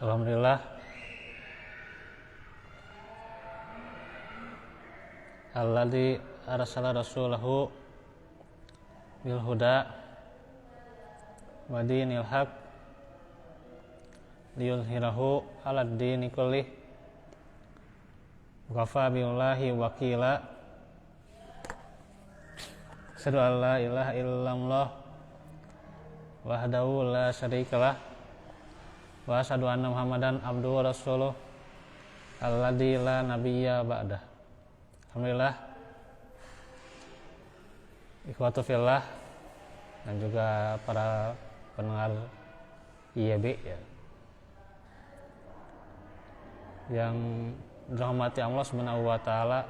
Alhamdulillah alladzi arsala rasulahu bil huda wa dinil haq liyuzhirahu 'alad dini kullih wa kafa billahi wakila. Asyhadu an la ilaha illallah wahdahu la syarikalah wa asyhadu anna Muhammadan abduhu wa rasuluh alladzi la nabiyya ba'dah. Alhamdulillah, ikhwatu fillah dan juga para pendengar IYB ya, yang dirahmati Allah Subhanahu wa taala.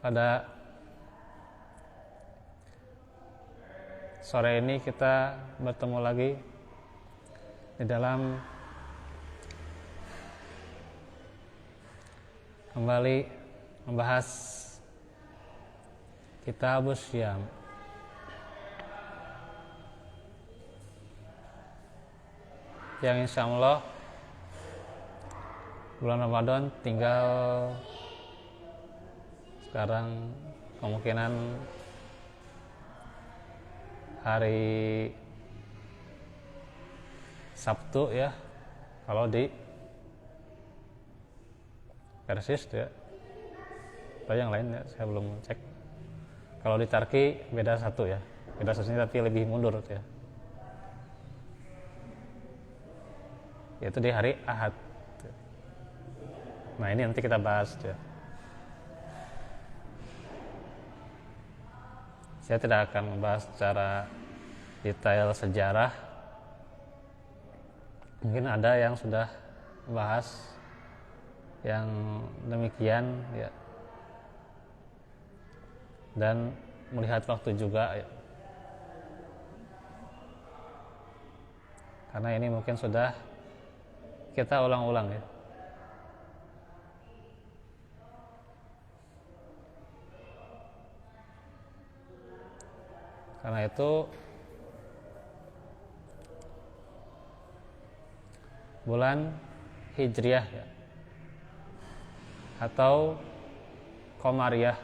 Pada sore ini kita bertemu lagi di dalam kembali membahas Kitabus Syiyam. Yang insya Allah bulan Ramadan tinggal sekarang kemungkinan hari Sabtu ya, kalau di Persis ya, atau yang lain ya, saya belum cek. Kalau di Tarki beda satu ya, beda satunya tapi lebih mundur ya, yaitu di hari Ahad. Nah ini nanti kita bahas ya. Saya tidak akan membahas secara detail sejarah. Mungkin ada yang sudah membahas yang demikian ya, dan melihat waktu juga ya, karena ini mungkin sudah kita ulang-ulang ya. Karena itu bulan Hijriah ya, atau Qamariyah.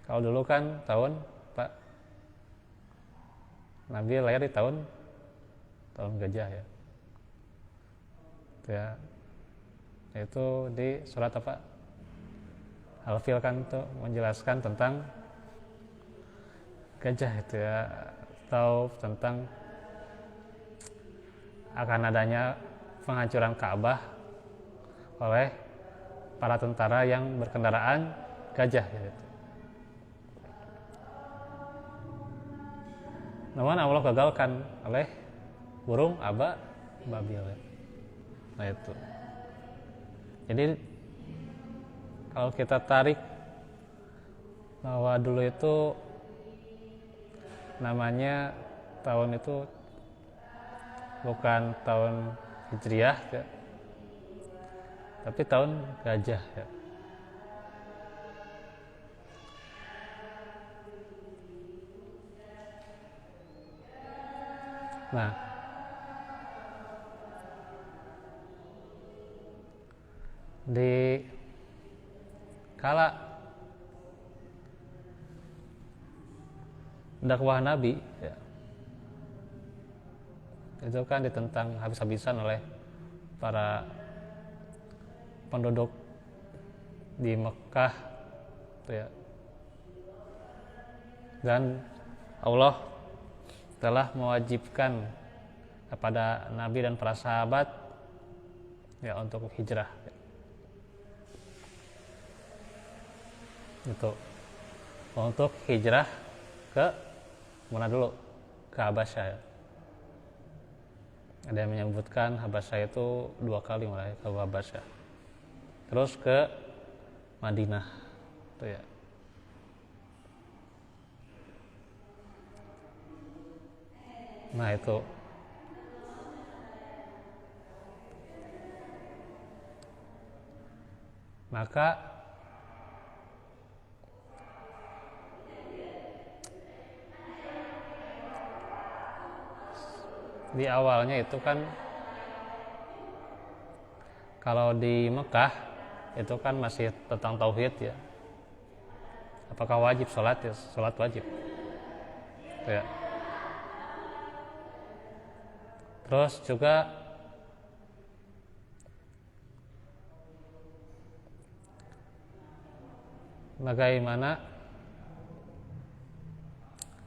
Kalau dulu kan tahun Pak Nabi lahir di tahun gajah ya. Ya. Itu di surat apa? Al-Fil kan tuh menjelaskan tentang gajah itu ya, atau tentang akan adanya penghancuran Ka'bah oleh para tentara yang berkendaraan gajah gitu. Namun Allah gagalkan oleh burung ababil. Nah itu. Jadi kalau kita tarik bahwa dulu itu namanya tahun itu bukan tahun Hijriah ya, tapi tahun gajah ya. Nah, di kala dakwah Nabi ya, itu kan ditentang habis-habisan oleh para penduduk di Mekah ya. Dan Allah telah mewajibkan kepada Nabi dan para sahabat ya untuk hijrah ya. Itu untuk hijrah ke mana dulu? Ke Habasyah ya. Ada yang menyebutkan Habasyah itu 2 kali mulai ke Habasyah, terus ke Madinah itu ya. Nah itu maka di awalnya itu kan kalau di Mekah itu kan masih tentang tauhid ya. Apakah wajib sholat? Ya, sholat wajib. Ya. Terus juga bagaimana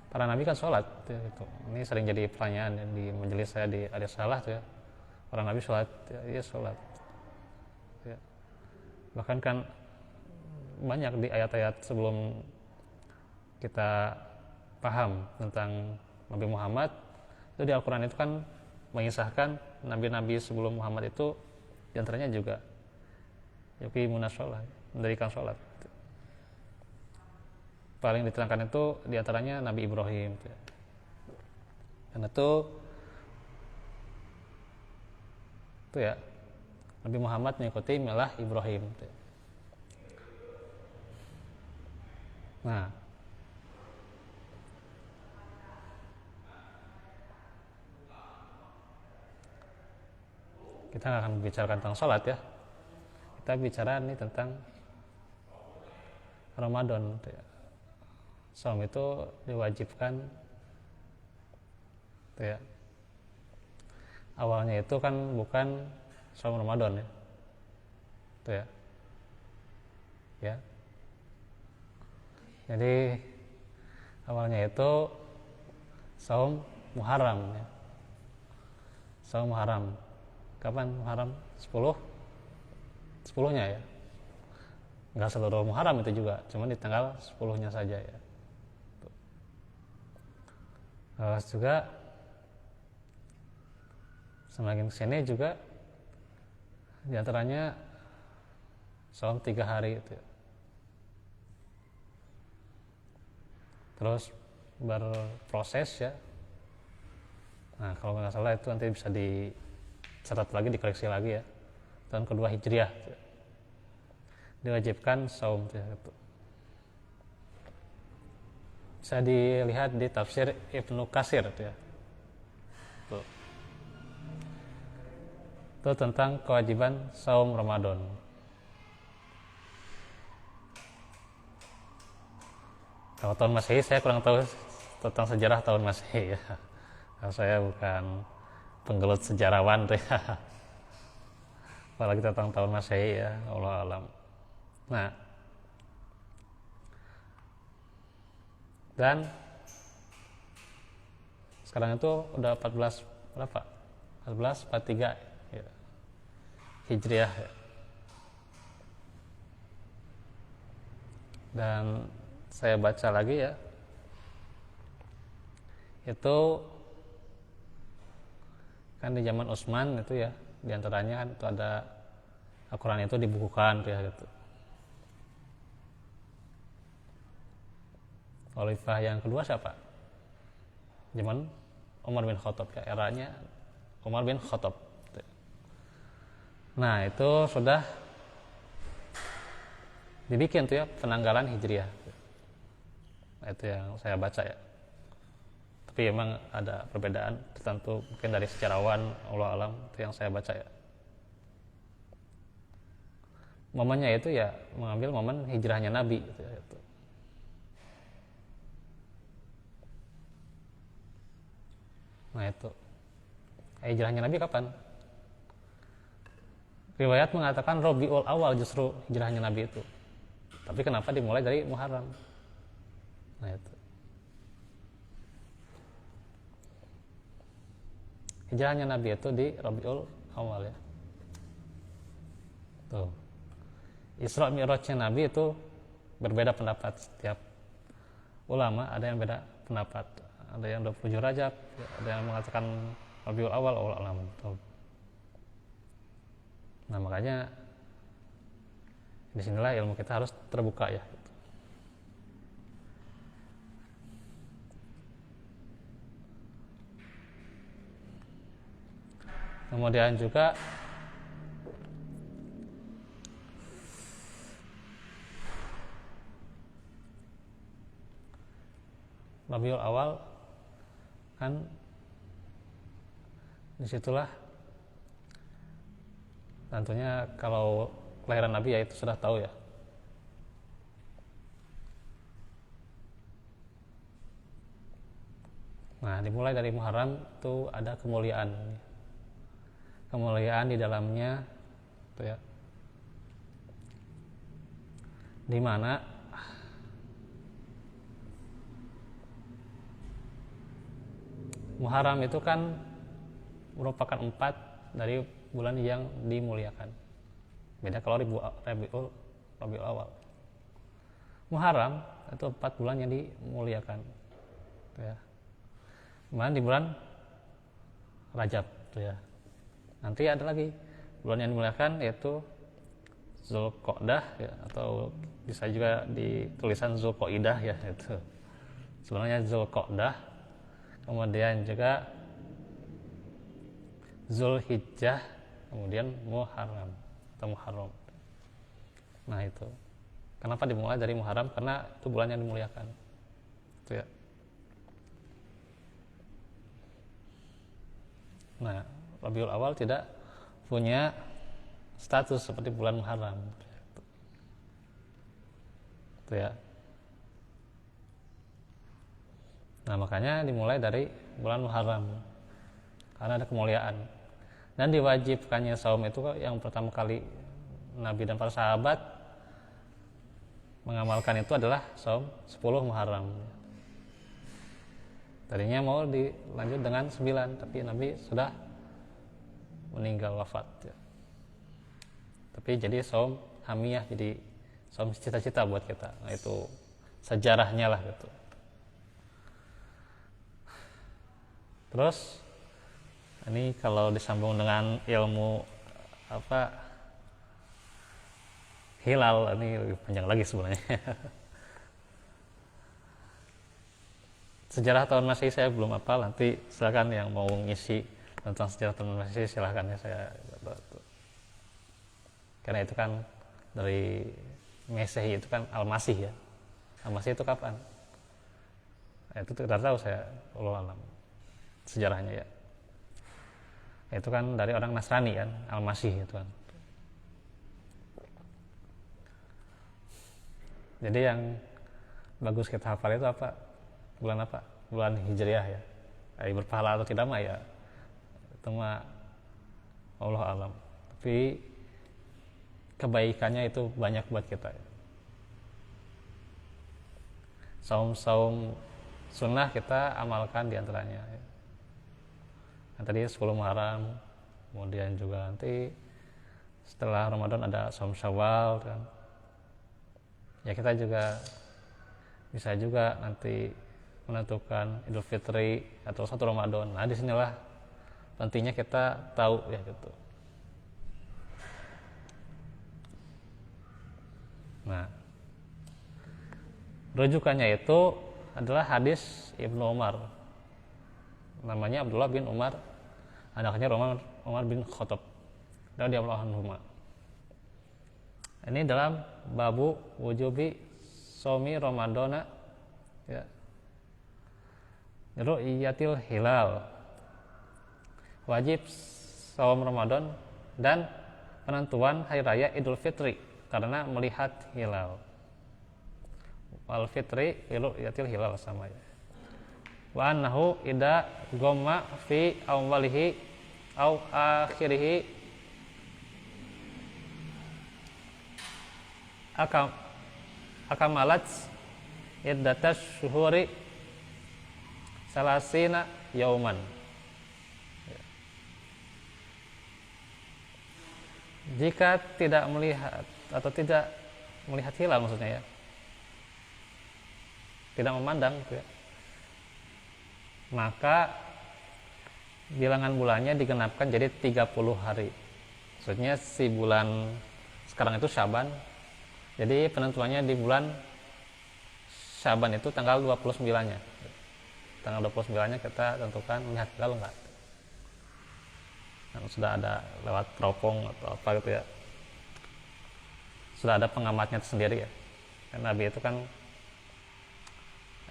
para nabi kan sholat ya, gitu. Ini sering jadi pertanyaan ya, di majelis saya di ada salah tuh ya. Para nabi sholat, ya sholat. Ya. Bahkan kan banyak di ayat-ayat sebelum kita paham tentang Nabi Muhammad itu di Al-Quran itu kan mengisahkan nabi-nabi sebelum Muhammad itu diantaranya juga yuqimuna sholat, mendirikan sholat. Paling diterangkan itu diantaranya Nabi Ibrahim dan itu ya Nabi Muhammad mengikuti milah Ibrahim. Nah, kita nggak akan bicarakan tentang sholat ya. Kita bicara nih tentang Ramadan. Saum itu diwajibkan ya. Awalnya itu kan bukan saum Ramadan ya. Ya. Ya. Jadi awalnya itu saum Muharram ya. Saum Muharram. Kapan Muharram? 10-nya ya. Enggak seluruh Muharram itu juga, cuma di tanggal 10-nya saja ya. Terus juga semakin kesini juga diantaranya saum 3 hari itu ya. Terus berproses ya. Nah kalau nggak salah itu nanti bisa dicatat lagi, dikoreksi lagi ya. Tahun kedua Hijriah ya. Diwajibkan saum ya, gitu. Bisa dilihat di tafsir Ibnu Katsir ya. Tuh. Itu tentang kewajiban saum Ramadan. Kalau tahun Masehi saya kurang tahu tentang sejarah tahun Masehi ya. Kalau saya bukan penggelut sejarawan tuh ya. Apalagi tentang tahun Masehi ya, Allah alam. Nah, dan sekarang itu udah 14 berapa? 1443 ya. Hijriah ya. Dan saya baca lagi ya, itu kan di zaman Utsman itu ya, diantaranya kan itu ada Al-Quran itu dibukukan tuh ya gitu. Khalifah yang kedua siapa? Zaman Umar bin Khattab ya, eranya Umar bin Khattab. Nah itu sudah dibikin tuh ya penanggalan Hijriah. Nah, itu yang saya baca ya. Tapi emang ada perbedaan tertentu mungkin dari sejarawan, Allah alam, itu yang saya baca ya. Momennya itu ya mengambil momen hijrahnya Nabi gitu ya, itu. Nah itu hijrahnya Nabi kapan? Riwayat mengatakan Rabiul Awal justru hijrahnya Nabi itu. Tapi kenapa dimulai dari Muharram? Nah itu. Hijrahnya Nabi itu di Rabiul Awal ya. Tuh. Isra Mi'rajnya Nabi itu berbeda pendapat setiap ulama, ada yang beda pendapat. Ada yang 27 Rajab, ada yang mengatakan Rabiul Awal, Allah alam. Nah makanya disinilah ilmu kita harus terbuka ya. Kemudian juga Rabiul Awal kan Disitulah tentunya kalau kelahiran Nabi ya itu sudah tahu ya. Nah, dimulai dari Muharram itu ada kemuliaan. Kemuliaan di dalamnya itu ya. Di mana Muharram itu kan merupakan 4 dari bulan yang dimuliakan. Beda kalau Rabiul Awal. Muharram itu 4 bulan yang dimuliakan. Ya. Kemudian di bulan Rajab ya. Nanti ada lagi bulan yang dimuliakan yaitu Zulqa'dah ya, atau bisa juga ditulisan Zulqa'idah ya, itu sebenarnya Zulqa'dah. Kemudian juga Zulhijjah, kemudian Muharram atau Muharram. Nah itu kenapa dimulai dari Muharram, karena itu bulan yang dimuliakan itu ya. Nah, Rabiul Awal tidak punya status seperti bulan Muharram. Itu ya. Nah, makanya dimulai dari bulan Muharram. Karena ada kemuliaan. Dan diwajibkannya saum itu yang pertama kali Nabi dan para sahabat mengamalkan itu adalah saum 10 Muharram. Tadinya mau dilanjut dengan 9, tapi Nabi sudah meninggal wafat ya. Tapi jadi saum hamiyah, jadi saum cita-cita buat kita. Nah, itu sejarahnya lah gitu. Terus ini kalau disambung dengan ilmu hilal, ini lebih panjang lagi sebenarnya. Sejarah tahun Masehi saya belum hafal, nanti silakan yang mau ngisi tentang sejarah tahun Masehi silakan ya, saya karena itu kan dari Masehi itu kan Al-Masih ya. Al-Masih itu kapan? Itu tidak tahu saya, wallahu alam sejarahnya ya. Itu kan dari orang Nasrani kan, Al-Masih itu kan. Jadi yang bagus kita hafal itu apa? Bulan apa? Bulan Hijriah ya. Berpahala atau tidak mah ya, itu mah Allah alam. Tapi kebaikannya itu banyak buat kita ya. Saum-saum sunnah kita amalkan diantaranya ya. Yang tadi 10 Muharram, kemudian juga nanti setelah Ramadan ada saum Syawal kan. Ya kita juga bisa juga nanti menentukan Idul Fitri atau 1 Ramadan. Nah, disinilah pentingnya kita tahu ya gitu. Nah, rujukannya itu adalah hadis Ibnu Umar. Namanya Abdullah bin Umar, anaknya Umar bin Khattab radhiyallahu anhu. Ini dalam babu wujubi shaumi Ramadana ya. Ru'yatil hilal, wajib saum Ramadan dan penentuan hari raya Idul Fitri karena melihat hilal. Wal fitri ru'yatil hilal sama ya. Wa annahu idza ghamma fi awwalihi aw akhirih akamalat iddatas syuhuri salasina yauman. Jika tidak melihat atau tidak melihat hilal, maksudnya ya, tidak memandang gitu ya, maka bilangan bulannya digenapkan jadi 30 hari. Maksudnya si bulan sekarang itu Syaban, jadi penentuannya di bulan Syaban itu tanggal 29-nya. Tanggal 29-nya kita tentukan melihat hilal enggak. Nah, sudah ada lewat teropong atau apa gitu ya. Sudah ada pengamatnya sendiri ya. Karena Nabi itu kan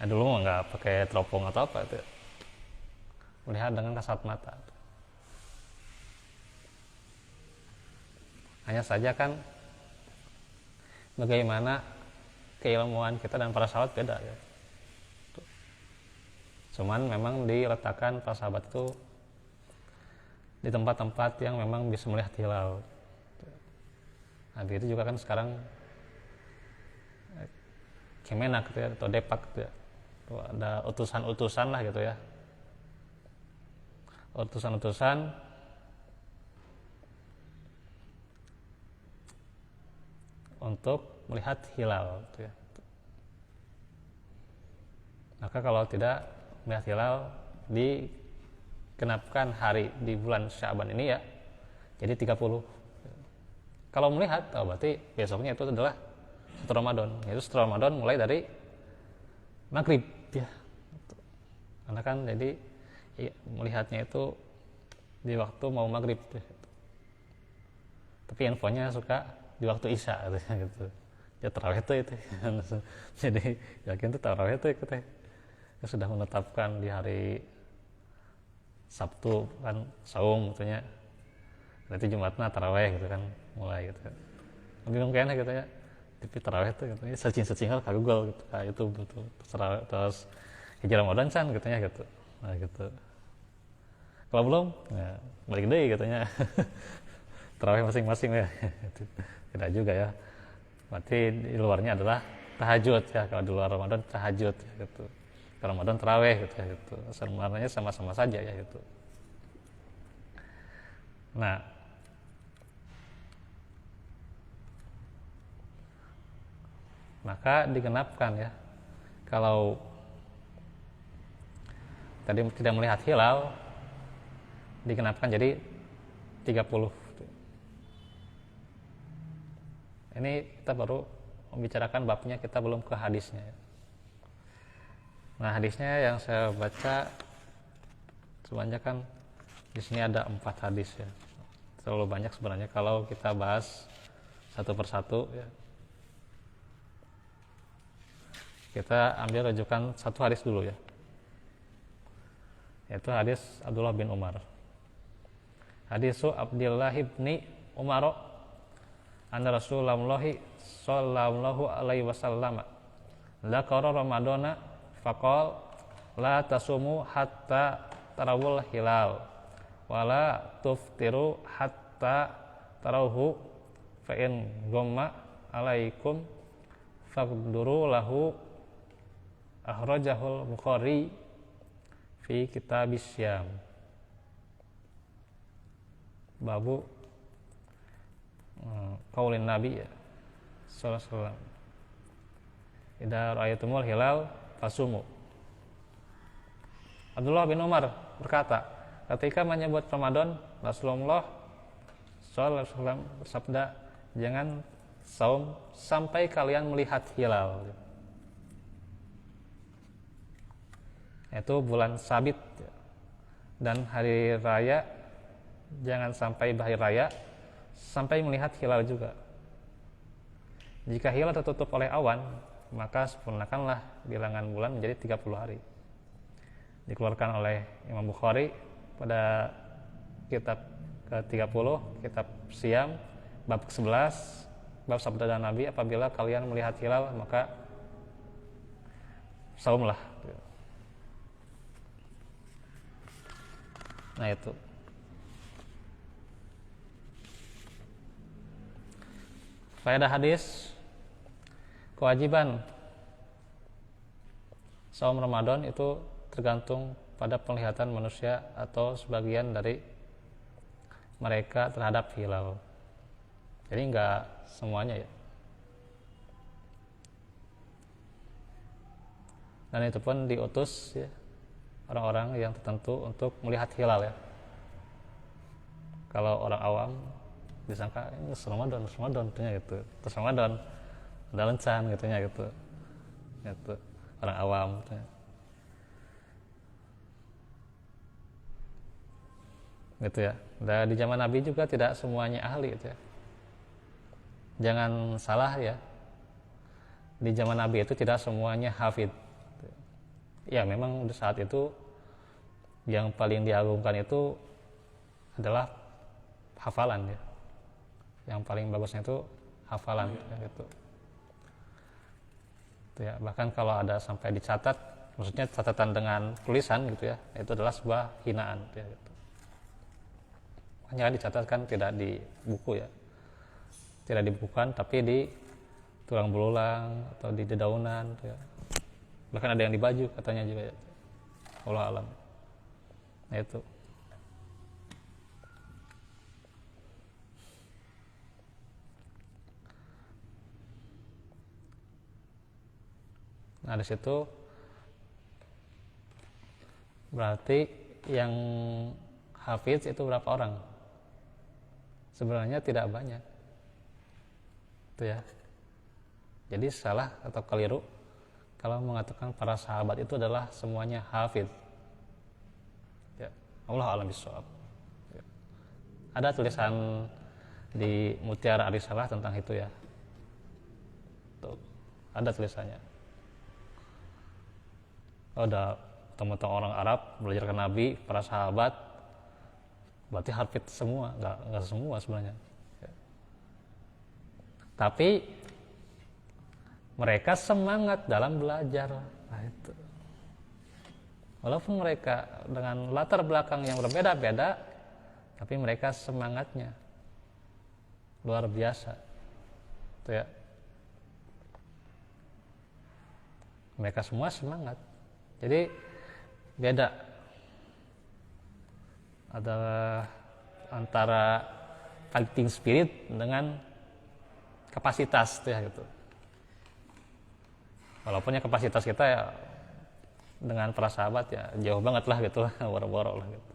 dulu enggak pakai teropong atau apa itu ya. Melihat dengan kasat mata. Hanya saja kan bagaimana keilmuan kita dan para sahabat beda ya. Cuman memang diletakkan para sahabat itu di tempat-tempat yang memang bisa melihat hilal. Nah begitu juga kan sekarang Kemenak gitu ya, atau Depak gitu ya. Tuh ada utusan-utusan lah gitu ya. Utusan-utusan untuk melihat hilal gitu ya. Maka kalau tidak melihat hilal digenapkan hari di bulan Sya'ban ini ya, jadi 30. Kalau melihat, berarti besoknya itu adalah 1 Ramadan. Yaitu 1 Ramadan mulai dari maghrib ya. Karena kan jadi ya, melihatnya itu di waktu mau maghrib ya. Tapi infonya suka di waktu isya gitu. Ya tarawih itu. Jadi yakin itu tarawih itu ya. Sudah menetapkan di hari Sabtu kan saum gitu nya. Berarti Jumatnya tarawih gitu kan mulai gitu. Bingung kayaknya gitu ya. Tapi tarawih itu katanya searching hal kagugol gitu. Nah, itu betul. Terus hijrah Ramadan kan katanya gitu. Nah gitu. Kalau belum, ya balik deui katanya. Tarawih masing-masing ya. Tidak juga ya. Berarti di luarnya adalah tahajud ya. Kalau di luar Ramadan tahajud ya gitu. Kalau Ramadan tarawih gitu ya gitu. Sebenarnya sama-sama saja ya gitu. Nah, maka digenapkan ya. Kalau tadi tidak melihat hilal, digenapkan jadi 30. Ini kita baru membicarakan babnya, kita belum ke hadisnya. Nah, hadisnya yang saya baca sebanyak kan di sini ada 4 hadis ya. Terlalu banyak sebenarnya kalau kita bahas satu persatu ya. Kita ambil rujukan satu hadis dulu ya. Yaitu hadis Abdullah bin Umar. Hadisu Abdullah ibni Umar anna Rasulullah sallallahu alaihi wasallam dzakara Ramadana faqal la tasumu hatta tarawul hilal wala tuftiru hatta tarawhu fa in ghamma alaikum faqduru lahu akhrajahul Bukhari fi kitabis syam. Babu qaulin Nabi sallallahu alaihi wasallam idza ra'aytumul hilal fasumu. Abdullah bin Umar berkata, ketika menyebut Ramadan, Rasulullah sallallahu alaihi wasallam bersabda, jangan saum sampai kalian melihat hilal. Itu bulan sabit dan hari raya, jangan sampai hari raya sampai melihat hilal juga. Jika hilal tertutup oleh awan, maka sempurnakanlah bilangan bulan menjadi 30 hari. Dikeluarkan oleh Imam Bukhari pada kitab ke-30, kitab Syam, bab ke-11, bab sabda Nabi, apabila kalian melihat hilal maka saumlah. Nah itu. Faedah hadis, kewajiban saum Ramadan itu tergantung pada penglihatan manusia atau sebagian dari mereka terhadap hilal. Jadi enggak semuanya ya. Dan itu pun diutus ya, orang-orang yang tertentu untuk melihat hilal ya. Kalau orang awam disangka ini Ramadan tentunya gitu. Terus Ramadan ada lencan gitunya gitu. Gitu. Orang awam gitu. Gitu ya. Dan di zaman Nabi juga tidak semuanya ahli gitu ya. Jangan salah ya. Di zaman Nabi itu tidak semuanya hafid. Ya memang di saat itu yang paling diagungkan itu adalah hafalan ya. Yang paling bagusnya itu hafalan gitu. Itu ya, bahkan kalau ada sampai dicatat, maksudnya catatan dengan tulisan gitu ya, itu adalah sebuah hinaan ya, gitu. Hanya dicatatkan tidak di buku ya, tidak dibukukan tapi di tulang belulang atau di dedaunan gitu ya. Bahkan ada yang di baju katanya juga ya. Allah alam. Nah itu. Nah di situ berarti yang hafiz itu berapa orang? Sebenarnya tidak banyak. Itu ya. Jadi salah atau keliru kalau mengatakan para sahabat itu adalah semuanya hafiz. Ya, Allah a'lam bishawab. Ya. Ada tulisan di Mutiara Arisalah tentang itu ya. Tuh, ada tulisannya. Ada teman-teman orang Arab belajar ke Nabi, para sahabat, berarti hafiz semua, nggak semua sebenarnya. Ya. Tapi mereka semangat dalam belajar. Nah, itu. Walaupun mereka dengan latar belakang yang berbeda-beda, tapi mereka semangatnya luar biasa. Itu ya. Mereka semua semangat. Jadi beda adalah antara fighting spirit dengan kapasitas tuh ya gitu. Walaupun ya kapasitas kita ya dengan para sahabat ya jauh banget lah gitu, boro-boro lah gitu.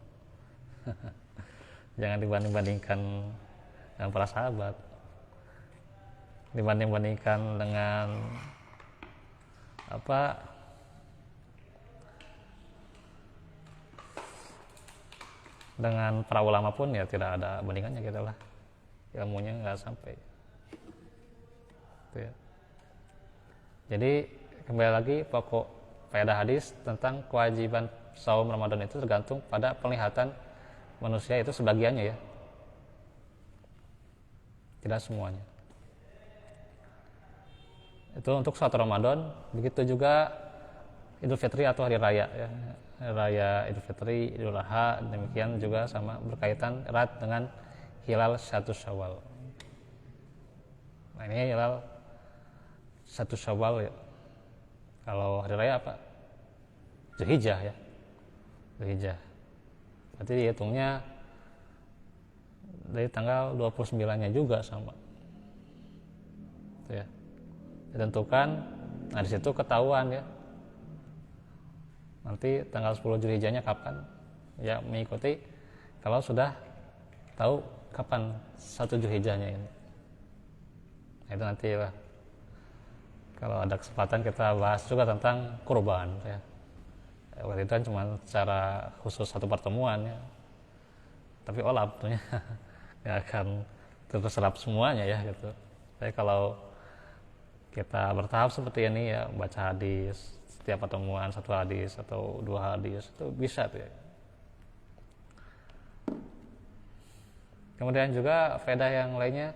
Jangan dibanding-bandingkan dengan para sahabat. Dibanding-bandingkan dengan dengan para ulama pun ya tidak ada bandingannya gitu lah, ilmunya nggak sampai itu ya. Jadi kembali lagi pokok faedah hadis tentang kewajiban saum Ramadan itu tergantung pada penglihatan manusia itu sebagiannya ya, tidak semuanya. Itu untuk suatu Ramadan. Begitu juga Idul Fitri atau hari raya ya. Raya Idul Fitri, Idul Adha, demikian juga sama berkaitan erat dengan hilal 1 Syawal. Nah ini hilal 1 Syawal ya. Kalau hari raya apa? Zulhijjah ya. Zulhijjah. Berarti dihitungnya dari tanggal 29-nya juga sama. Itu ya. Ditentukan, nah di situ ketahuan ya. Nanti tanggal 10 Zulhijjahnya kapan? Ya mengikuti kalau sudah tahu kapan 1 Zulhijjahnya ini. Nah, itu nanti lah. Kalau ada kesempatan kita bahas juga tentang kurban ya. Waktu itu kan cuma secara khusus satu pertemuan ya. Tapi olap tentunya ya akan terserap semuanya ya gitu. Tapi kalau kita bertahap seperti ini ya, baca hadis setiap pertemuan 1 hadis atau 2 hadis itu bisa tuh ya. Kemudian juga faedah yang lainnya,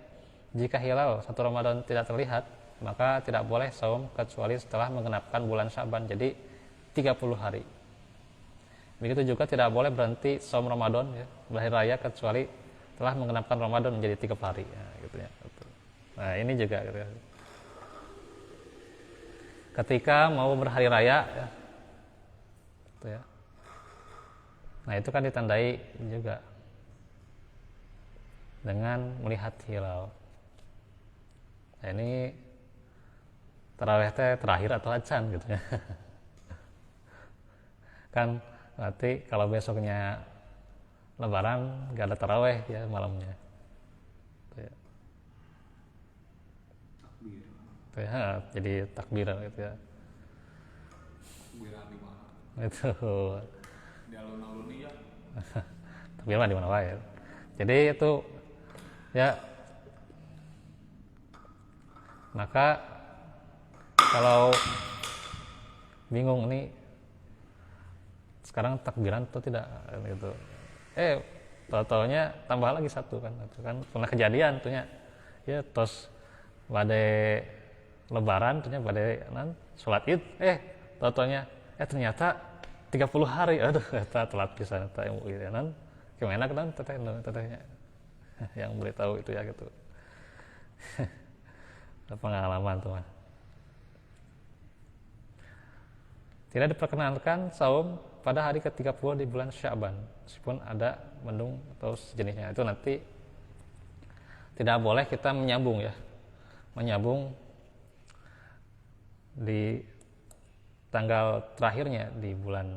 jika hilal 1 Ramadan tidak terlihat, maka tidak boleh saum kecuali setelah menggenapkan bulan Syaban, jadi 30 hari. Begitu juga tidak boleh berhenti saum Ramadan ya, berhari raya kecuali telah menggenapkan Ramadan menjadi 30 hari ya, gitu ya. Nah ini juga gitu ya. Ketika mau berhari raya ya, gitu ya. Nah itu kan ditandai juga dengan melihat hilal. Nah ini tarawih terakhir atau acan gitu ya. Kan berarti kalau besoknya Lebaran gak ada tarawih ya malamnya. Gitu ya. Ya, jadi takbir gitu ya. Takbiran di mana? Itu. Di alun-alun ya. Takbir mah di mana wae. Jadi itu ya. Maka kalau bingung nih sekarang takbiran atau tidak gitu. Tahu-taunya tambah lagi 1 kan. Itu kan pernah kejadian tuhnya. ya tos badai lebaran ternyata badai sholat id totonya ternyata 30 hari, aduh eta telat pisan eta MUI nan kemenak nan tetehnya yang beritahu itu ya gitu. Pengalaman tuh mah. Tidak diperkenankan saum pada hari ke-30 di bulan Sya'ban meskipun ada mendung atau sejenisnya. Itu nanti tidak boleh kita menyambung ya, menyambung di tanggal terakhirnya di bulan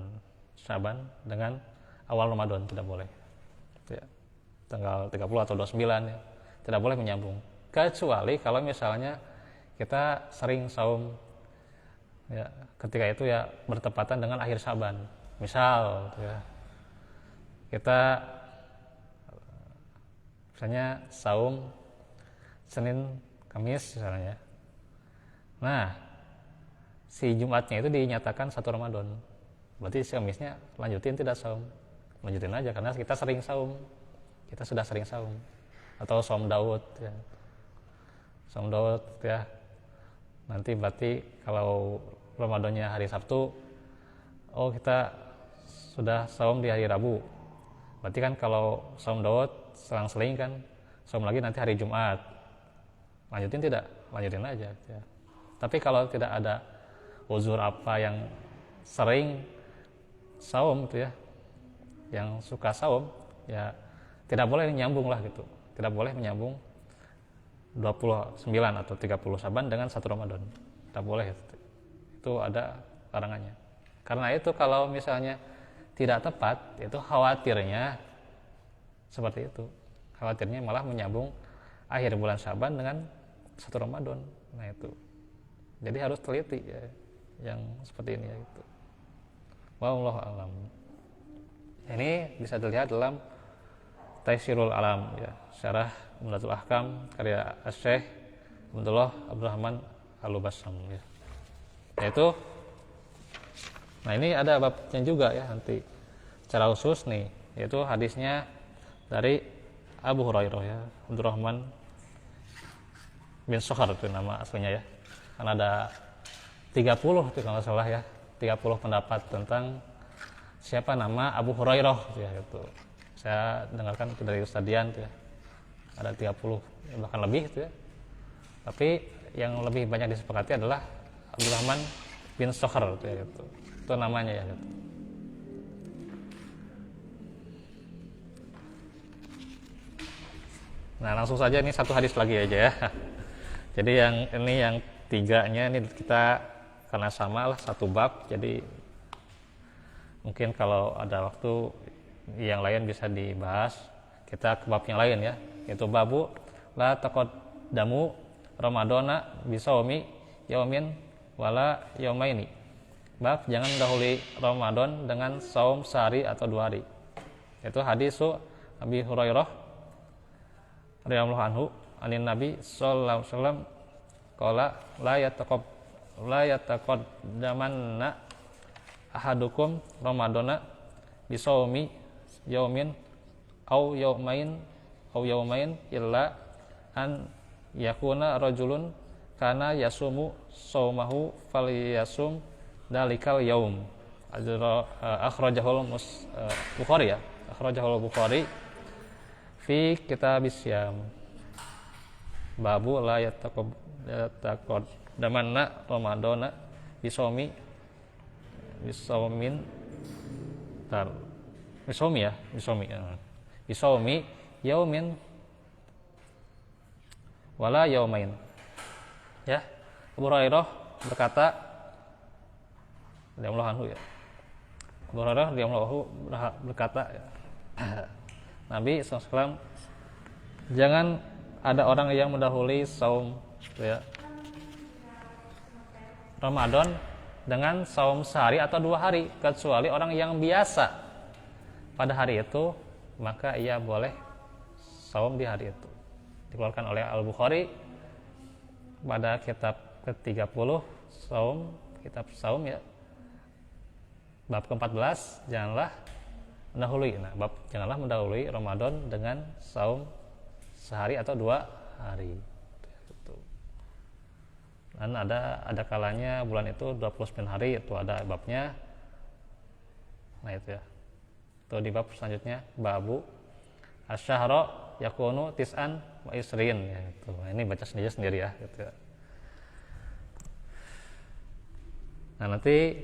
Sya'ban dengan awal Ramadan, tidak boleh ya. Tanggal 30 atau 29 ya, tidak boleh menyambung, kecuali kalau misalnya kita sering saum ya, ketika itu ya bertepatan dengan akhir Sya'ban. Misal ya, kita misalnya saum Senin Kamis misalnya. Nah, si Jumatnya itu dinyatakan 1 Ramadan. Berarti si Kamisnya lanjutin tidak saum? Lanjutin aja karena kita sering saum. Kita sudah sering saum. Atau saum Daud ya. Saum Daud ya. Nanti berarti kalau Ramadannya hari Sabtu, kita sudah saum di hari Rabu. Berarti kan kalau saum Daud selang-seling kan saum lagi nanti hari Jumat. Lanjutin tidak? Lanjutin aja ya. Tapi kalau tidak ada uzur apa yang sering saum itu ya, yang suka saum ya tidak boleh nyambung lah gitu. Tidak boleh menyambung 29 atau 30 Sya'ban dengan 1 Ramadan. Tidak boleh itu ada larangannya. Karena itu kalau misalnya tidak tepat, itu khawatirnya seperti itu. Khawatirnya malah menyambung akhir bulan Sya'ban dengan 1 Ramadan. Nah itu. Jadi harus teliti ya, yang seperti ini ya gitu. Wallahu a'lam. Ini bisa dilihat dalam Taysirul Alam ya, Syarah Umdatul Ahkam karya Syekh Abdullah Abdurrahman Al-Bassam ya. Yaitu nah ini ada babnya juga ya nanti secara khusus nih, yaitu hadisnya dari Abu Hurairah ya, Abdurrahman bin Sokhar itu nama aslinya ya. Kan ada 30 itu kalau salah ya, 30 pendapat tentang siapa nama Abu Hurairah ya gitu. Saya dengarkan itu dari Ustaz Dian ya. Ada 30 bahkan lebih itu ya. Tapi yang lebih banyak disepakati adalah Abdurrahman bin Sokhar itu ya gitu. Itu namanya ya gitu. Nah langsung saja ini satu hadis lagi aja ya. Jadi yang ini yang tiganya ini kita karena sama lah satu bab, jadi mungkin kalau ada waktu yang lain bisa dibahas. Kita ke bab yang lain ya, yaitu babu la taqaddamu ramadana bisaumi yaumin wala yaumaini. Bab jangan dahului Ramadan dengan saum sehari atau 2 hari. Itu hadis Abi Hurairah radhiyallahu anhu anin Nabi sallallahu alaihi wasallam qala la yataqaddamanna ahadukum ramadana bisaumi yaumin au yaumain illa an yakuna rajulun kana yasumu saumahu falyasum dalikal yaum. Akhrajahul Bukhari ya, akhrajahul Bukhari fi kitabis syam. Babu la yataqaddamanna ramadana bisaumin bisaumi yaumin wala yaumain ya. Abu Hurairah berkata radhiyallahu anhu ya, Abu Hurairah radhiyallahu berkata ya, Nabi SAW, jangan ada orang yang mendahului saum ya, Ramadan dengan saum sehari atau 2 hari, kecuali orang yang biasa pada hari itu, maka ia boleh saum di hari itu. Dikeluarkan oleh Al-Bukhari pada kitab ke-30 saum, kitab saum ya, bab ke-14, janganlah mendahului. Nah, bab janganlah mendahului Ramadan dengan saum sehari atau 2 hari. Dan ada kalanya bulan itu 29 hari, itu ada babnya. Nah itu ya. Itu di bab selanjutnya, babu asyhara yakunu tis'an wa isrin ya gitu. Nah, ini baca sendiri ya gitu ya. Nah, nanti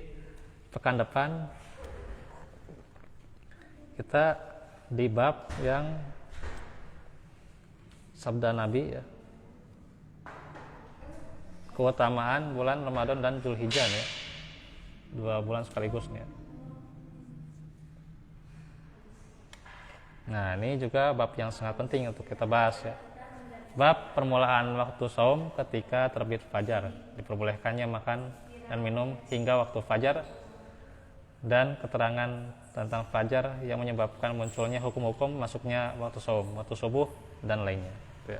pekan depan kita di bab yang sabda Nabi ya. Keutamaan bulan Ramadan dan Zulhijjah ya. 2 bulan sekaligus nih ya. Nah, ini juga bab yang sangat penting untuk kita bahas ya. Bab permulaan waktu saum ketika terbit fajar, diperbolehkannya makan dan minum hingga waktu fajar, dan keterangan tentang fajar yang menyebabkan munculnya hukum-hukum masuknya waktu saum, waktu subuh dan lainnya. Ya.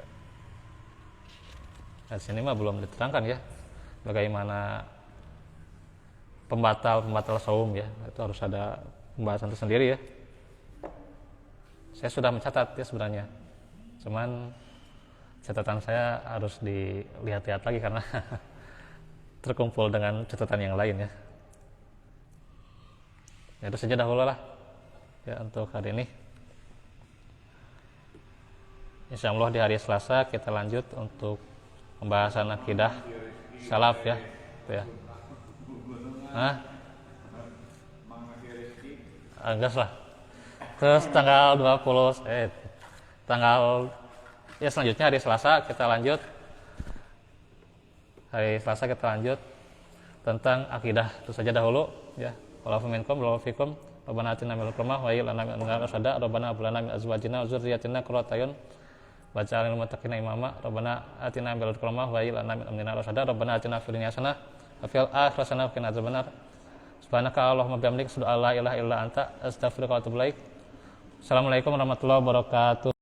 Nah, di sini mah belum diterangkan ya bagaimana pembatal saum ya. Itu harus ada pembahasan tersendiri ya. Saya sudah mencatat ya sebenarnya, cuman catatan saya harus dilihat-lihat lagi karena terkumpul dengan catatan yang lain ya. Ya itu saja dahulu lah ya untuk hari ini. Insya Allah di hari Selasa kita lanjut untuk pembahasan akidah salaf ya. Itu ya. Enggak lah. Terus tanggal 20 ya selanjutnya hari Selasa kita lanjut. Hari Selasa kita lanjut tentang akidah. Itu saja dahulu ya. Walafu minkum walafu fikum. Rabbana atina minal rahmah wa hab lana min ladunka rahmah. Rabbana hab lana min azwajina wa dzurriyyatina qurrata a'yun waj'alna lil muttaqina imama. Rabbana atina minal rahmah wa hab lana min amrina rasyada. Rabbana atina fid dunya hasanah wa fil akhirati hasanah wa qina adzabannar. Subhanaka Allahumma bihamdika asyhadu an la ilaha illa anta astaghfiruka wa atubu ilaik. Assalamualaikum warahmatullahi wabarakatuh.